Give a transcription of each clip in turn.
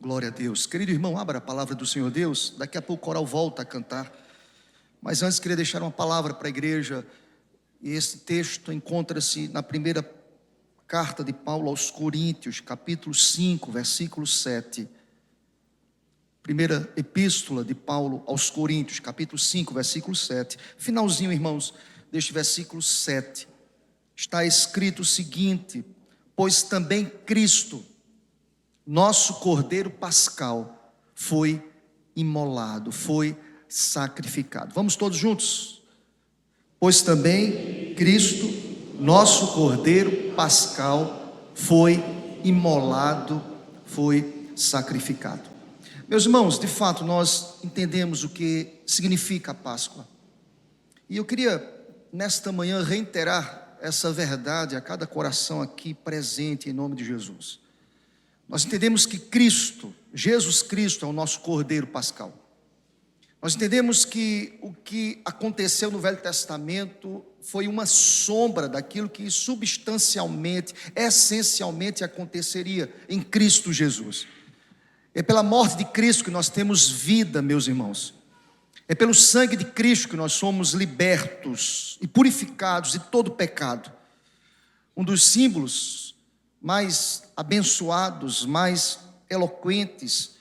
Glória a Deus. Querido irmão, abra a palavra do Senhor Deus. Daqui a pouco o coral volta a cantar. Mas antes queria deixar uma palavra para a igreja. E esse texto encontra-se na primeira carta de Paulo aos Coríntios, capítulo 5, versículo 7. Primeira epístola de Paulo aos Coríntios, capítulo 5, versículo 7. Finalzinho, irmãos, deste versículo 7. Está escrito o seguinte: pois também Cristo, nosso Cordeiro Pascal, foi imolado, foi sacrificado. Vamos todos juntos? Pois também Cristo, nosso Cordeiro Pascal, foi imolado, foi sacrificado. Meus irmãos, de fato nós entendemos o que significa a Páscoa. E eu queria nesta manhã reiterar essa verdade a cada coração aqui presente em nome de Jesus. Nós entendemos que Cristo, Jesus Cristo, é o nosso Cordeiro Pascal. Nós entendemos que o que aconteceu no Velho Testamento foi uma sombra daquilo que substancialmente, essencialmente aconteceria em Cristo Jesus. É pela morte de Cristo que nós temos vida, meus irmãos. É pelo sangue de Cristo que nós somos libertos e purificados de todo pecado. Um dos símbolos mais abençoados, mais eloquentes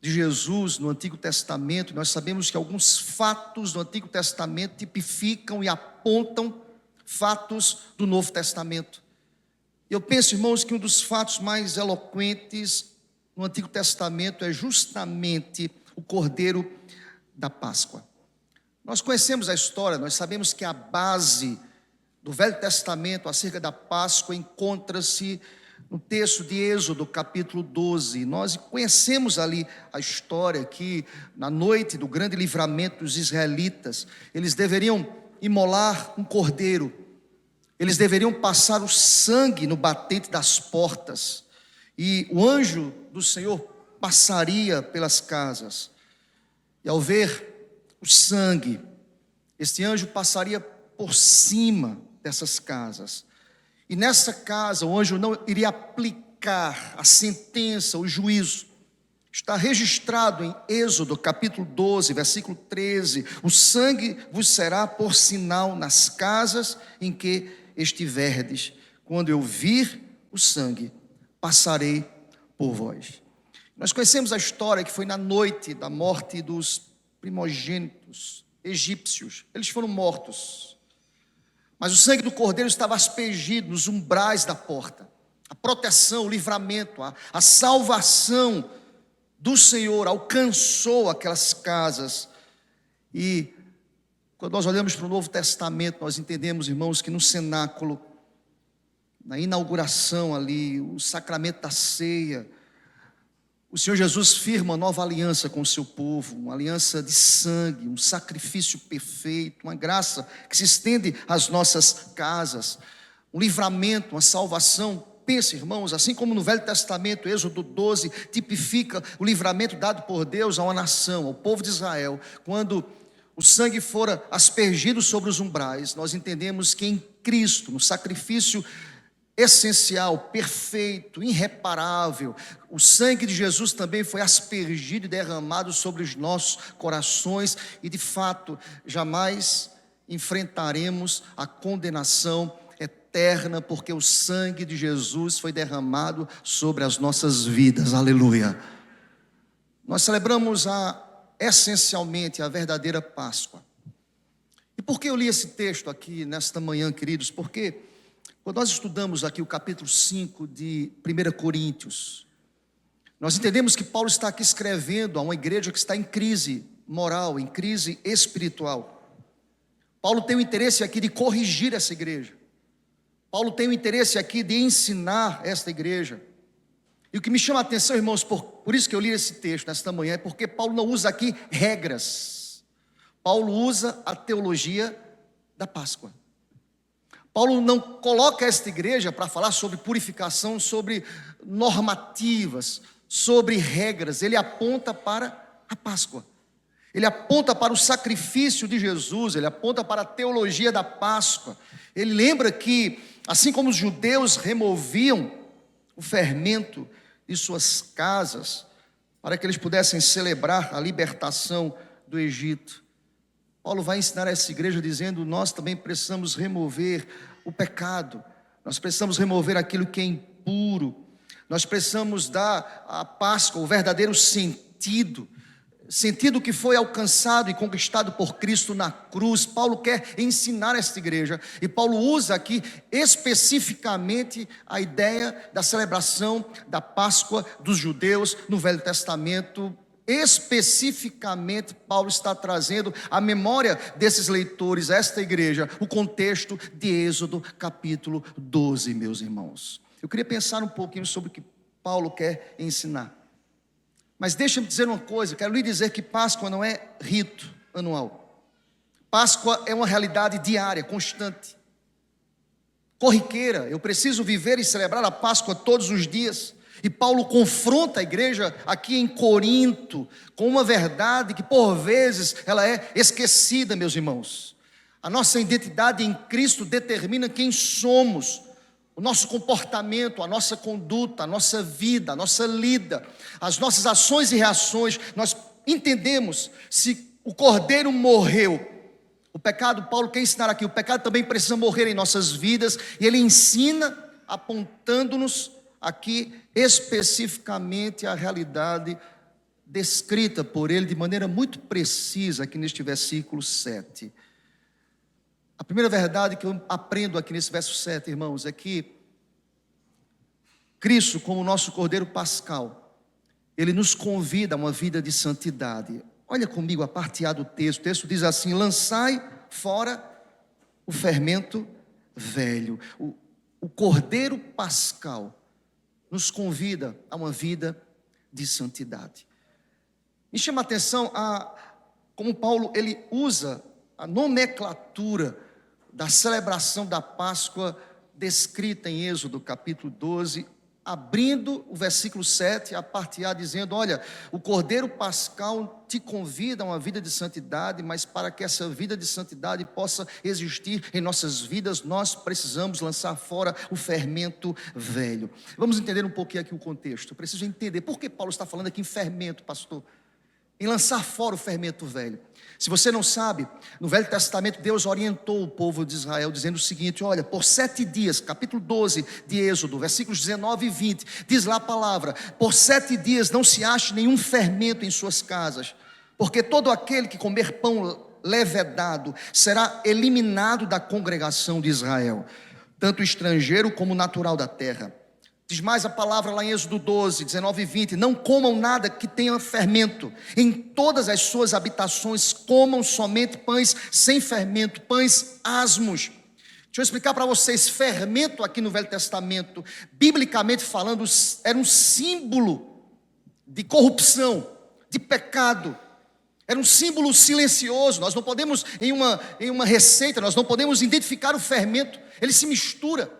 de Jesus no Antigo Testamento, nós sabemos que alguns fatos do Antigo Testamento tipificam e apontam fatos do Novo Testamento. Eu penso, irmãos, que um dos fatos mais eloquentes no Antigo Testamento é justamente o Cordeiro da Páscoa. Nós conhecemos a história, nós sabemos que a base do Velho Testamento acerca da Páscoa encontra-se no texto de Êxodo, capítulo 12. Nós conhecemos ali a história que na noite do grande livramento dos israelitas, eles deveriam imolar um cordeiro, eles deveriam passar o sangue no batente das portas, e o anjo do Senhor passaria pelas casas, e ao ver o sangue, este anjo passaria por cima dessas casas, e nessa casa o anjo não iria aplicar a sentença, o juízo. Está registrado em Êxodo capítulo 12, versículo 13: o sangue vos será por sinal nas casas em que estiverdes, quando eu vir o sangue, passarei por vós. Nós conhecemos a história que foi na noite da morte dos primogênitos egípcios. Eles foram mortos, mas o sangue do cordeiro estava aspergido nos umbrais da porta. A proteção, o livramento, a salvação do Senhor alcançou aquelas casas. E quando nós olhamos para o Novo Testamento, nós entendemos, irmãos, que no cenáculo, na inauguração ali, o sacramento da ceia, o Senhor Jesus firma uma nova aliança com o seu povo, uma aliança de sangue, um sacrifício perfeito, uma graça que se estende às nossas casas, um livramento, uma salvação. Pense, irmãos, assim como no Velho Testamento, Êxodo 12, tipifica o livramento dado por Deus a uma nação, ao povo de Israel, quando o sangue fora aspergido sobre os umbrais, nós entendemos que em Cristo, no sacrifício essencial, perfeito, irreparável, o sangue de Jesus também foi aspergido e derramado sobre os nossos corações, e de fato jamais enfrentaremos a condenação eterna, porque o sangue de Jesus foi derramado sobre as nossas vidas. Aleluia. Nós celebramos essencialmente a verdadeira Páscoa. E por que eu li esse texto aqui nesta manhã, queridos? Porque quando nós estudamos aqui o capítulo 5 de 1 Coríntios, nós entendemos que Paulo está aqui escrevendo a uma igreja que está em crise moral, em crise espiritual. Paulo tem o interesse aqui de corrigir essa igreja. Paulo tem o interesse aqui de ensinar esta igreja. E o que me chama a atenção, irmãos, por isso que eu li esse texto nesta manhã, é porque Paulo não usa aqui regras. Paulo usa a teologia da Páscoa. Paulo não coloca esta igreja para falar sobre purificação, sobre normativas, sobre regras. Ele aponta para a Páscoa. Ele aponta para o sacrifício de Jesus, ele aponta para a teologia da Páscoa. Ele lembra que, assim como os judeus removiam o fermento de suas casas, para que eles pudessem celebrar a libertação do Egito. Paulo vai ensinar essa igreja dizendo: nós também precisamos remover o pecado, nós precisamos remover aquilo que é impuro, nós precisamos dar à Páscoa o verdadeiro sentido que foi alcançado e conquistado por Cristo na cruz. Paulo quer ensinar esta igreja, e Paulo usa aqui especificamente a ideia da celebração da Páscoa dos judeus no Velho Testamento. Especificamente, Paulo está trazendo à memória desses leitores, esta igreja, o contexto de Êxodo capítulo 12, meus irmãos. Eu queria pensar um pouquinho sobre o que Paulo quer ensinar. Mas deixa-me dizer uma coisa, quero lhe dizer que Páscoa não é rito anual. Páscoa é uma realidade diária, constante, corriqueira. Eu preciso viver e celebrar a Páscoa todos os dias. E Paulo confronta a igreja aqui em Corinto com uma verdade que por vezes ela é esquecida, meus irmãos. A nossa identidade em Cristo determina quem somos. O nosso comportamento, a nossa conduta, a nossa vida, a nossa lida, as nossas ações e reações, nós entendemos se o Cordeiro morreu. O pecado, Paulo quer ensinar aqui, o pecado também precisa morrer em nossas vidas, e ele ensina apontando-nos aqui especificamente a realidade descrita por ele de maneira muito precisa aqui neste versículo 7. A primeira verdade que eu aprendo aqui nesse verso 7, irmãos, é que Cristo, como nosso Cordeiro Pascal, Ele nos convida a uma vida de santidade. Olha comigo a parte A do texto. O texto diz assim: lançai fora o fermento velho. O Cordeiro Pascal nos convida a uma vida de santidade. Me chama a atenção como Paulo ele usa a nomenclatura da celebração da Páscoa descrita em Êxodo capítulo 12, abrindo o versículo 7, a parte A, dizendo: olha, o Cordeiro Pascal te convida a uma vida de santidade, mas para que essa vida de santidade possa existir em nossas vidas, nós precisamos lançar fora o fermento velho. Vamos entender um pouquinho aqui o contexto. Eu preciso entender por que Paulo está falando aqui em fermento, pastor, em lançar fora o fermento velho. Se você não sabe, no Velho Testamento Deus orientou o povo de Israel dizendo o seguinte: olha, por 7 dias, capítulo 12 de Êxodo, versículos 19 e 20, diz lá a palavra: por 7 dias não se ache nenhum fermento em suas casas, porque todo aquele que comer pão levedado será eliminado da congregação de Israel, tanto estrangeiro como natural da terra. Diz mais a palavra lá em Êxodo 12, 19 e 20: não comam nada que tenha fermento, em todas as suas habitações comam somente pães sem fermento, pães asmos. Deixa eu explicar para vocês, fermento aqui no Velho Testamento, biblicamente falando, era um símbolo de corrupção, de pecado. Era um símbolo silencioso. Nós não podemos, em uma receita, nós não podemos identificar o fermento, ele se mistura.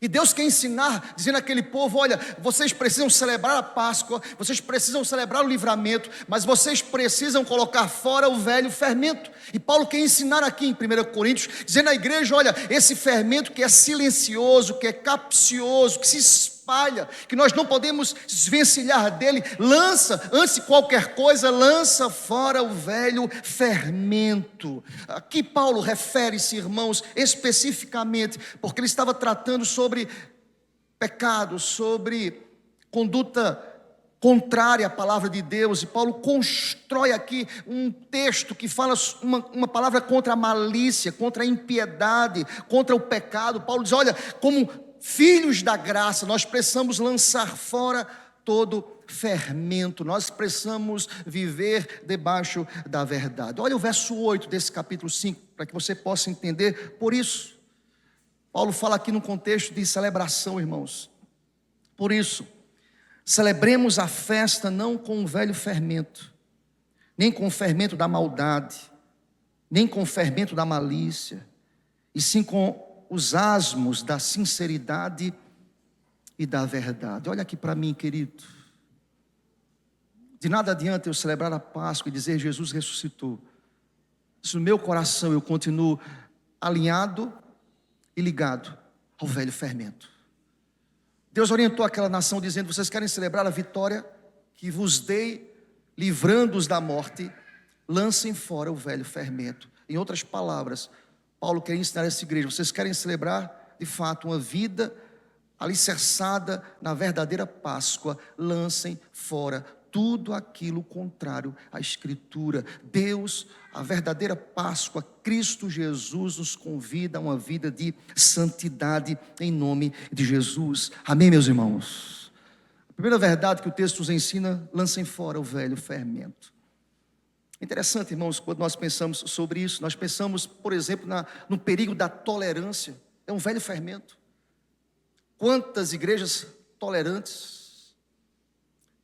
E Deus quer ensinar, dizendo àquele povo: olha, vocês precisam celebrar a Páscoa, vocês precisam celebrar o livramento, mas vocês precisam colocar fora o velho fermento. E Paulo quer ensinar aqui em 1 Coríntios, dizendo à igreja: olha, esse fermento que é silencioso, que é capcioso, que se espalha, que nós não podemos desvencilhar dele, lança, antes de qualquer coisa, lança fora o velho fermento. Aqui Paulo refere-se, irmãos, especificamente, porque ele estava tratando sobre pecado, sobre conduta contrária à palavra de Deus, e Paulo constrói aqui um texto que fala uma palavra contra a malícia, contra a impiedade, contra o pecado. Paulo diz: olha, como filhos da graça, nós precisamos lançar fora todo fermento, nós precisamos viver debaixo da verdade. Olha o verso 8 desse capítulo 5, para que você possa entender. Por isso, Paulo fala aqui no contexto de celebração, irmãos. Por isso, celebremos a festa não com o velho fermento, nem com o fermento da maldade, nem com o fermento da malícia, e sim com os asmos da sinceridade e da verdade. Olha aqui para mim, querido. De nada adianta eu celebrar a Páscoa e dizer: Jesus ressuscitou, se no meu coração eu continuo alinhado e ligado ao velho fermento. Deus orientou aquela nação dizendo: vocês querem celebrar a vitória? que vos dei, livrando-os da morte, lancem fora o velho fermento. Em outras palavras, Paulo quer ensinar essa igreja: vocês querem celebrar de fato uma vida alicerçada na verdadeira Páscoa, lancem fora tudo aquilo contrário à Escritura. Deus, a verdadeira Páscoa, Cristo Jesus, nos convida a uma vida de santidade em nome de Jesus. Amém, meus irmãos? A primeira verdade que o texto nos ensina: lancem fora o velho fermento. Interessante, irmãos, quando nós pensamos sobre isso, nós pensamos, por exemplo, no perigo da tolerância. É um velho fermento. Quantas igrejas tolerantes.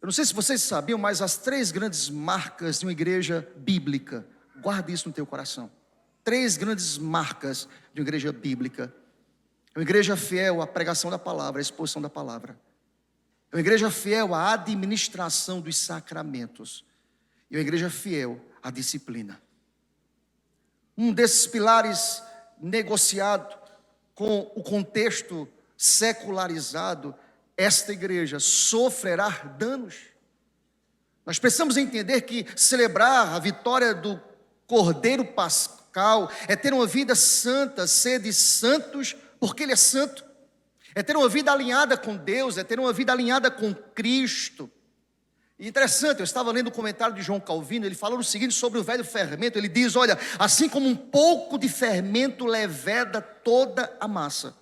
Eu não sei se vocês sabiam, mas as 3 grandes marcas de uma igreja bíblica, guarde isso no teu coração. 3 grandes marcas de uma igreja bíblica. É uma igreja fiel à pregação da palavra, à exposição da palavra. É uma igreja fiel à administração dos sacramentos. E uma igreja fiel à disciplina. Um desses pilares negociado com o contexto secularizado, esta igreja sofrerá danos. Nós precisamos entender que celebrar a vitória do Cordeiro Pascal é ter uma vida santa, sede santos, porque Ele é santo. É ter uma vida alinhada com Deus, é ter uma vida alinhada com Cristo. E interessante, eu estava lendo o comentário de João Calvino, ele falou o seguinte sobre o velho fermento. Ele diz: olha, assim como um pouco de fermento leveda toda a massa,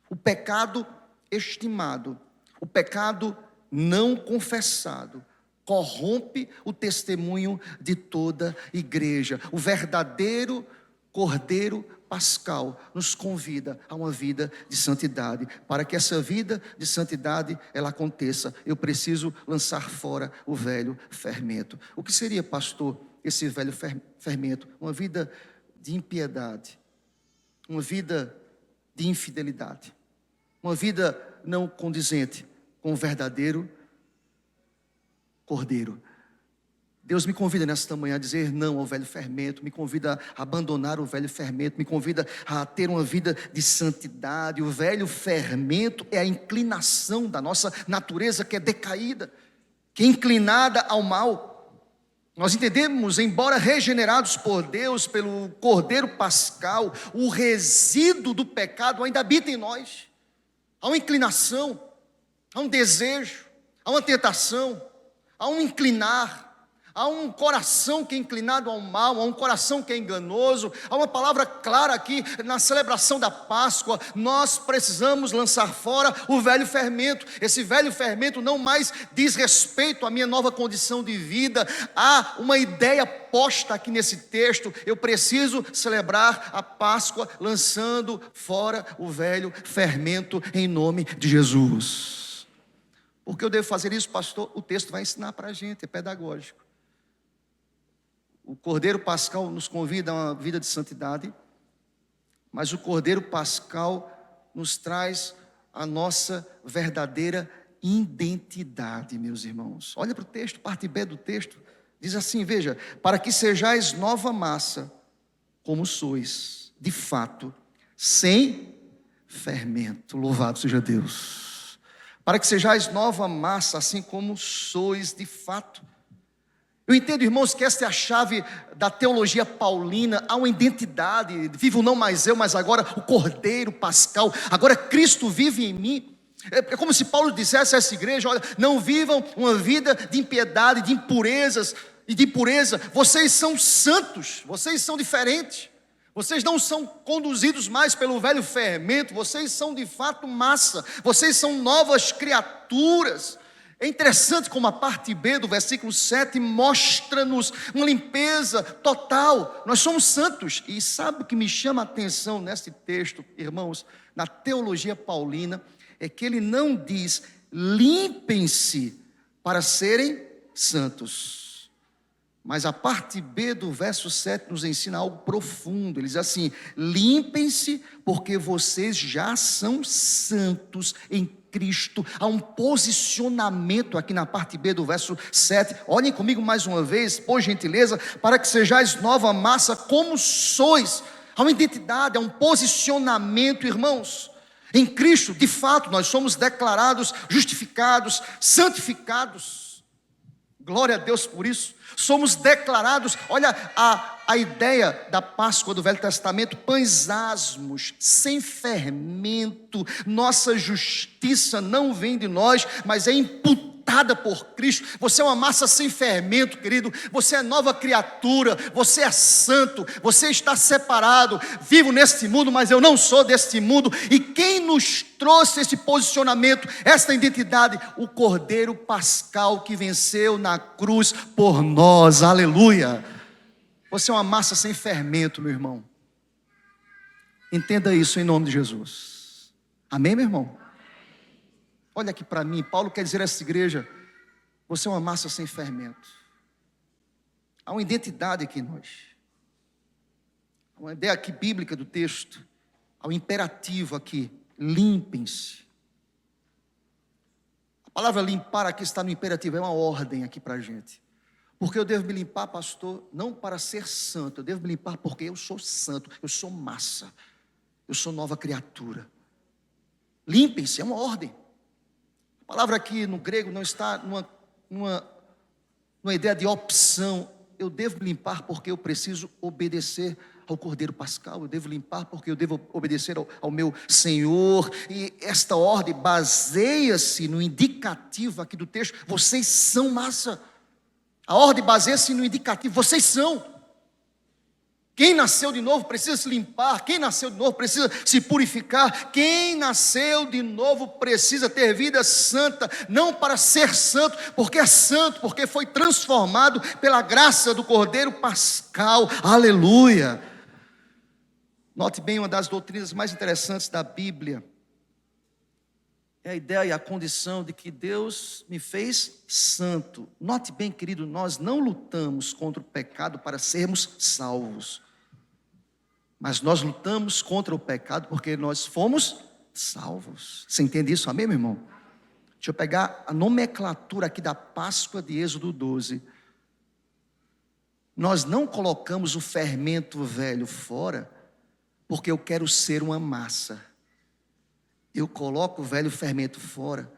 o pecado estimado, o pecado não confessado, corrompe o testemunho de toda igreja. O verdadeiro Cordeiro Pascal nos convida a uma vida de santidade. Para que essa vida de santidade ela aconteça, eu preciso lançar fora o velho fermento. O que seria, pastor, esse velho fermento? Uma vida de impiedade, uma vida de infidelidade, uma vida não condizente com o verdadeiro Cordeiro. Deus me convida nesta manhã a dizer não ao velho fermento, me convida a abandonar o velho fermento, me convida a ter uma vida de santidade. O velho fermento é a inclinação da nossa natureza que é decaída, que é inclinada ao mal. Nós entendemos, embora regenerados por Deus, pelo Cordeiro Pascal, o resíduo do pecado ainda habita em nós. Há uma inclinação, há um desejo, há uma tentação, há um inclinar. Há um coração que é inclinado ao mal, há um coração que é enganoso. Há uma palavra clara aqui na celebração da Páscoa: nós precisamos lançar fora o velho fermento. Esse velho fermento não mais diz respeito à minha nova condição de vida. Há uma ideia posta aqui nesse texto: eu preciso celebrar a Páscoa lançando fora o velho fermento em nome de Jesus. Por que eu devo fazer isso, pastor? O texto vai ensinar para a gente, é pedagógico. O Cordeiro Pascal nos convida a uma vida de santidade, mas o Cordeiro Pascal nos traz a nossa verdadeira identidade, meus irmãos. Olha para o texto, parte B do texto, diz assim, veja: para que sejais nova massa, como sois, de fato, sem fermento. Louvado seja Deus. Para que sejais nova massa, assim como sois de fato. Eu entendo, irmãos, que esta é a chave da teologia paulina. Há uma identidade: vivo não mais eu, mas agora o Cordeiro Pascal, agora Cristo vive em mim. É como se Paulo dissesse a essa igreja: olha, não vivam uma vida de impiedade, de impurezas e de impureza. Vocês são santos, vocês são diferentes. Vocês não são conduzidos mais pelo velho fermento, vocês são de fato massa, vocês são novas criaturas. É interessante como a parte B do versículo 7 mostra-nos uma limpeza total. Nós somos santos. E sabe o que me chama a atenção nesse texto, irmãos, na teologia paulina, é que ele não diz limpem-se para serem santos. Mas a parte B do verso 7 nos ensina algo profundo. Ele diz assim: limpem-se porque vocês já são santos em Cristo. Há um posicionamento aqui na parte B do verso 7. Olhem comigo mais uma vez, por gentileza: para que sejais nova massa, como sois. Há uma identidade, há um posicionamento, irmãos. Em Cristo, de fato, nós somos declarados justificados, santificados. Glória a Deus por isso. Somos declarados, olha a ideia da Páscoa do Velho Testamento: pães asmos, sem fermento. Nossa justiça não vem de nós, mas é imputada por Cristo. Você é uma massa sem fermento, querido. Você é nova criatura, você é santo, você está separado. Vivo neste mundo, mas eu não sou deste mundo. E quem nos trouxe esse posicionamento, esta identidade? O Cordeiro Pascal que venceu na cruz por nós. Aleluia. Você é uma massa sem fermento, meu irmão. Entenda isso em nome de Jesus. Amém, meu irmão? Olha aqui para mim, Paulo quer dizer a essa igreja: você é uma massa sem fermento. Há uma identidade aqui em nós. Há uma ideia aqui bíblica do texto. Há um imperativo aqui: limpem-se. A palavra limpar aqui está no imperativo, é uma ordem aqui para a gente. Porque eu devo me limpar, pastor, não para ser santo, eu devo me limpar porque eu sou santo, eu sou massa, eu sou nova criatura. Limpem-se, é uma ordem. A palavra aqui no grego não está numa ideia de opção. Eu devo me limpar porque eu preciso obedecer ao Cordeiro Pascal. Eu devo limpar porque eu devo obedecer ao meu Senhor. E esta ordem baseia-se no indicativo aqui do texto: vocês são massa. A ordem baseia-se no indicativo: vocês são. Quem nasceu de novo precisa se limpar. Quem nasceu de novo precisa se purificar. Quem nasceu de novo precisa ter vida santa. Não para ser santo, porque é santo, porque foi transformado pela graça do Cordeiro Pascal. Aleluia. Note bem, uma das doutrinas mais interessantes da Bíblia é a ideia e a condição de que Deus me fez santo. Note bem, querido, nós não lutamos contra o pecado para sermos salvos, mas nós lutamos contra o pecado porque nós fomos salvos. Você entende isso? Amém, meu irmão? Deixa eu pegar a nomenclatura aqui da Páscoa de Êxodo 12. Nós não colocamos o fermento velho fora porque eu quero ser uma massa. Eu coloco o velho fermento fora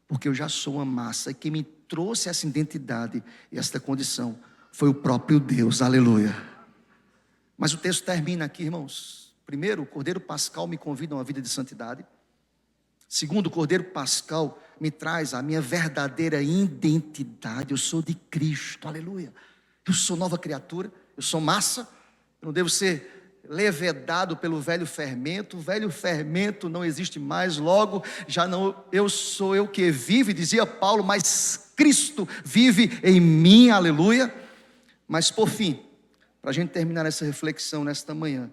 porque eu já sou uma massa. E quem me trouxe essa identidade e essa condição foi o próprio Deus. Aleluia. Mas o texto termina aqui, irmãos. Primeiro, o Cordeiro Pascal me convida a uma vida de santidade. Segundo, o Cordeiro Pascal me traz a minha verdadeira identidade. Eu sou de Cristo, aleluia. Eu sou nova criatura, eu sou massa. Eu não devo ser levedado pelo velho fermento. O velho fermento não existe mais, logo já não eu sou eu que vive, dizia Paulo, mas Cristo vive em mim, aleluia. Mas por fim, para a gente terminar essa reflexão nesta manhã,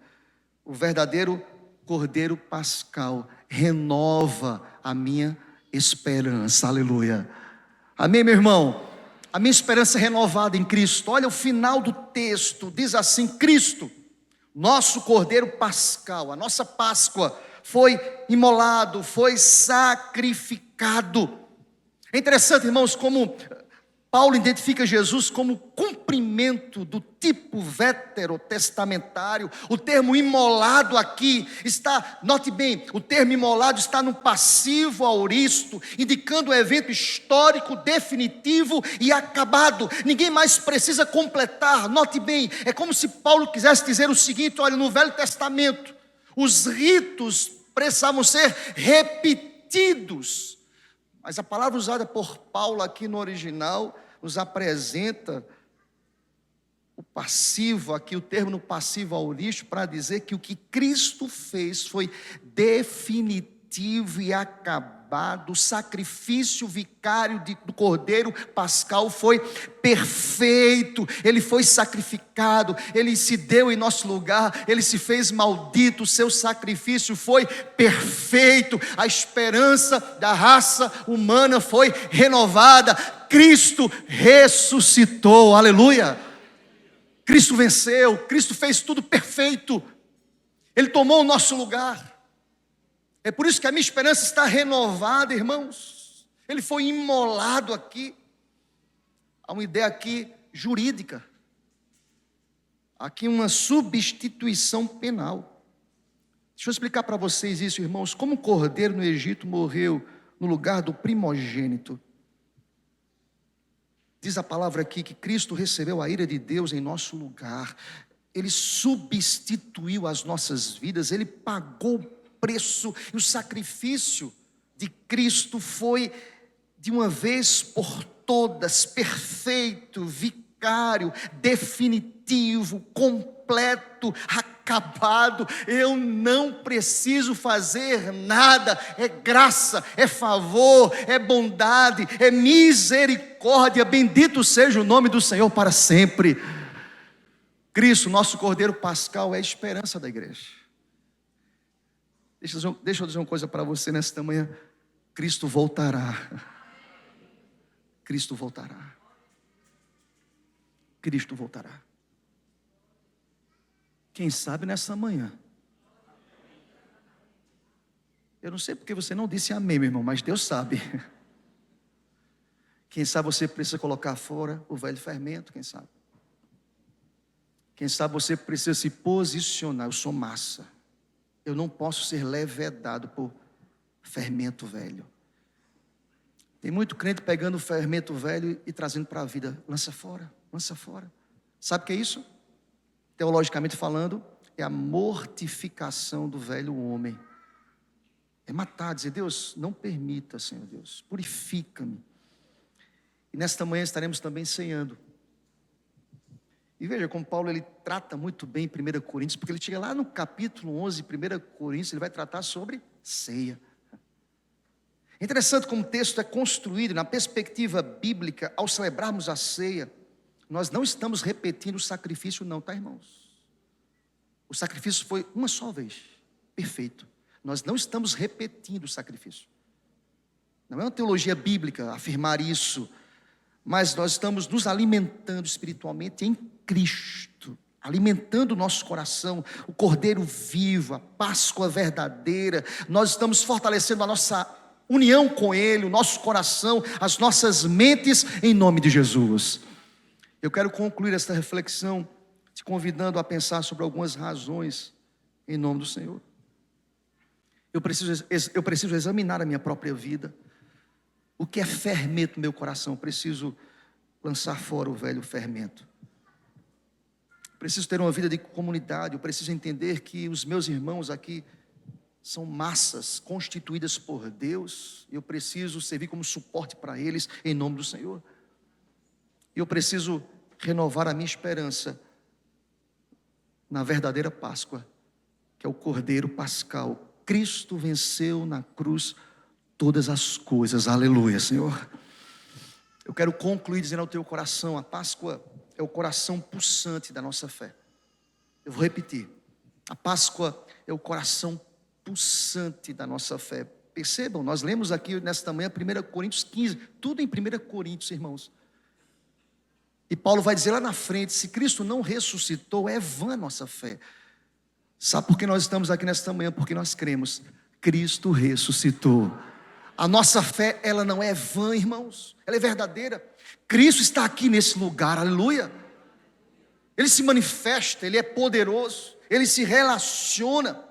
o verdadeiro Cordeiro Pascal renova a minha esperança, aleluia. Amém, meu irmão? A minha esperança é renovada em Cristo. Olha o final do texto, diz assim: Cristo, nosso Cordeiro Pascal, a nossa Páscoa, foi imolado, foi sacrificado. É interessante, irmãos, como Paulo identifica Jesus como cumprimento do tipo veterotestamentário. O termo imolado aqui está, note bem, o termo imolado está no passivo aoristo, indicando o evento histórico definitivo e acabado. Ninguém mais precisa completar. Note bem, é como se Paulo quisesse dizer o seguinte: olha, no Velho Testamento os ritos precisavam ser repetidos. Mas a palavra usada por Paulo aqui no original nos apresenta o passivo, aqui o termo no passivo aorista, para dizer que o que Cristo fez foi definitivo e acabado. O sacrifício vicário do Cordeiro Pascal foi perfeito. Ele foi sacrificado, ele se deu em nosso lugar, ele se fez maldito. O seu sacrifício foi perfeito. A esperança da raça humana foi renovada. Cristo ressuscitou, aleluia. Cristo venceu, Cristo fez tudo perfeito. Ele tomou o nosso lugar. É por isso que a minha esperança está renovada, irmãos. Ele foi imolado aqui. Há uma ideia aqui jurídica. Aqui uma substituição penal. Deixa eu explicar para vocês isso, irmãos. Como o cordeiro no Egito morreu no lugar do primogênito. Diz a palavra aqui que Cristo recebeu a ira de Deus em nosso lugar. Ele substituiu as nossas vidas, Ele pagou o preço, e o sacrifício de Cristo foi de uma vez por todas, perfeito, vicário, definitivo, completo, acabado. Eu não preciso fazer nada, é graça, é favor, é bondade, é misericórdia, bendito seja o nome do Senhor para sempre. Cristo, nosso Cordeiro Pascal, é a esperança da igreja. Deixa eu dizer uma coisa para você nesta manhã. Cristo voltará. Cristo voltará. Cristo voltará. Quem sabe nessa manhã. Eu não sei porque você não disse amém, meu irmão, mas Deus sabe. Quem sabe você precisa colocar fora o velho fermento, quem sabe. Quem sabe você precisa se posicionar. Eu sou massa. Eu não posso ser levedado por fermento velho. Tem muito crente pegando o fermento velho e trazendo para a vida. Lança fora, lança fora. Sabe o que é isso? Teologicamente falando, é a mortificação do velho homem. É matar, dizer, Deus, não permita, Senhor Deus, purifica-me. E nesta manhã estaremos também ceando. E veja como Paulo ele trata muito bem em 1 Coríntios, porque ele chega lá no capítulo 11, 1 Coríntios, ele vai tratar sobre ceia. É interessante como o texto é construído na perspectiva bíblica. Ao celebrarmos a ceia, nós não estamos repetindo o sacrifício não, tá, irmãos? O sacrifício foi uma só vez, perfeito. Nós não estamos repetindo o sacrifício. Não é uma teologia bíblica afirmar isso, mas nós estamos nos alimentando espiritualmente em Cristo, alimentando o nosso coração, o Cordeiro vivo, a Páscoa verdadeira. Nós estamos fortalecendo a nossa união com Ele, o nosso coração, as nossas mentes, em nome de Jesus. Eu quero concluir esta reflexão te convidando a pensar sobre algumas razões em nome do Senhor. Eu preciso examinar a minha própria vida. O que é fermento no meu coração? Eu preciso lançar fora o velho fermento. Preciso ter uma vida de comunidade. Eu preciso entender que os meus irmãos aqui são massas constituídas por Deus. Eu preciso servir como suporte para eles em nome do Senhor. Eu preciso renovar a minha esperança na verdadeira Páscoa, que é o Cordeiro Pascal. Cristo venceu na cruz todas as coisas, aleluia, Senhor. Eu quero concluir dizendo ao teu coração, a Páscoa é o coração pulsante da nossa fé. Eu vou repetir, a Páscoa é o coração pulsante da nossa fé. Percebam, nós lemos aqui nesta manhã 1 Coríntios 15, tudo em 1 Coríntios, irmãos. E Paulo vai dizer lá na frente, se Cristo não ressuscitou, é vã a nossa fé. Sabe por que nós estamos aqui nesta manhã? Porque nós cremos, Cristo ressuscitou. A nossa fé, ela não é vã, irmãos, ela é verdadeira. Cristo está aqui nesse lugar, aleluia. Ele se manifesta, Ele é poderoso, Ele se relaciona.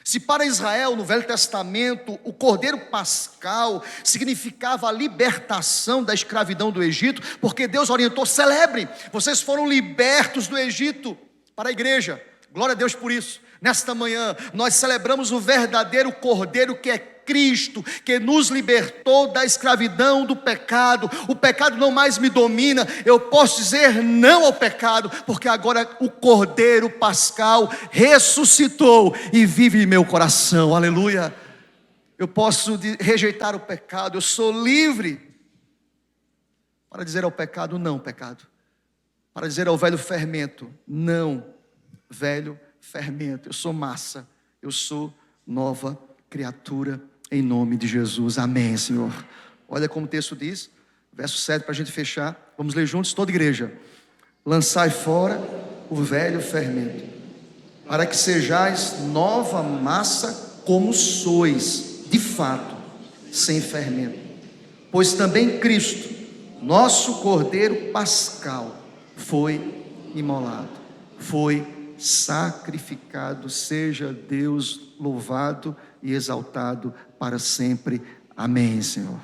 Se para Israel, no Velho Testamento, o Cordeiro Pascal significava a libertação da escravidão do Egito, porque Deus orientou, celebrem, vocês foram libertos do Egito. Para a igreja, glória a Deus por isso. Nesta manhã, nós celebramos o verdadeiro Cordeiro que é Cristo, que nos libertou da escravidão do pecado. O pecado não mais me domina, eu posso dizer não ao pecado, porque agora o Cordeiro Pascal ressuscitou e vive em meu coração, aleluia. Eu posso rejeitar o pecado, eu sou livre para dizer ao pecado não, pecado, para dizer ao velho fermento não, velho fermento. Eu sou massa, eu sou nova criatura em nome de Jesus, amém, Senhor. Olha como o texto diz, verso 7 para a gente fechar, vamos ler juntos, toda igreja. Lançai fora o velho fermento, para que sejais nova massa como sois, de fato, sem fermento. Pois também Cristo, nosso Cordeiro Pascal, foi imolado, foi sacrificado. Seja Deus louvado e exaltado para sempre. Amém, Senhor.